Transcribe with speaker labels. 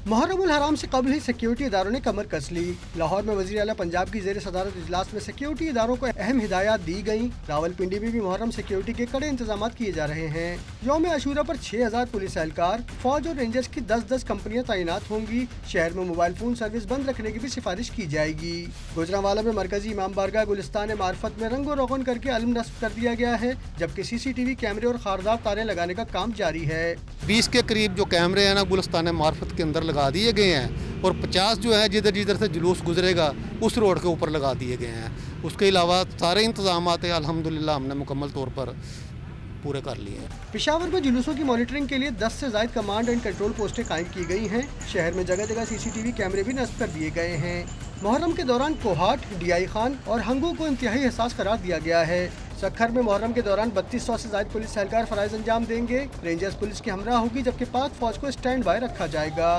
Speaker 1: मुहर्रम उल हराम से कबल ही सिक्योरिटी इदारों ने कमर कस ली। लाहौर में वज़ीर आला पंजाब की ज़ेर सदारत इजलास में सिक्योरिटी इदारों को अहम हिदायत दी गयी। रावलपिंडी में भी मुहर्रम सिक्योरिटी के कड़े इंतजाम किए जा रहे हैं। यौम आशूरा पर 6000 पुलिस एहलकार, फौज और रेंजर्स की 10-10 कंपनियां तैनात होंगी। शहर में मोबाइल फोन सर्विस बंद रखने की भी सिफारिश की जाएगी। गुजरांवाला में मरकजी इमाम बारगाह गुलिस्तान मार्फत में रंगो रोगन करके अलम नस्ब कर दिया गया है, जबकि CCTV कैमरे और खारदार तारे लगाने का काम जारी है।
Speaker 2: 20 के करीब जो कैमरे हैं ना गुलिस्तान मार्फत के अंदर लगा दिए गए हैं और 50 जो है जिधर जिधर से जुलूस गुजरेगा उस रोड के ऊपर लगा दिए गए हैं। उसके अलावा सारे इंतजाम अल्हम्दुलिल्लाह हमने मुकम्मल तौर पर पूरे कर लिए हैं।
Speaker 1: पेशावर में जुलूसों की मॉनिटरिंग के लिए 10 से ज़ायद कमांड एंड कंट्रोल पोस्टें कायम की गई हैं। शहर में जगह जगह CCTV कैमरे भी नस्ब कर दिए गए हैं। मुहर्रम के दौरान कोहाट, DI खान और हंगू को इंतहाई हसास करार दिया गया है। सखर में मुहर्रम के दौरान 3200 से ज़ायद पुलिस एहलकार फराइज अंजाम देंगे। रेंजर्स पुलिस की हमरा होगी, जबकि पाक फौज को स्टैंड बाय रखा जाएगा।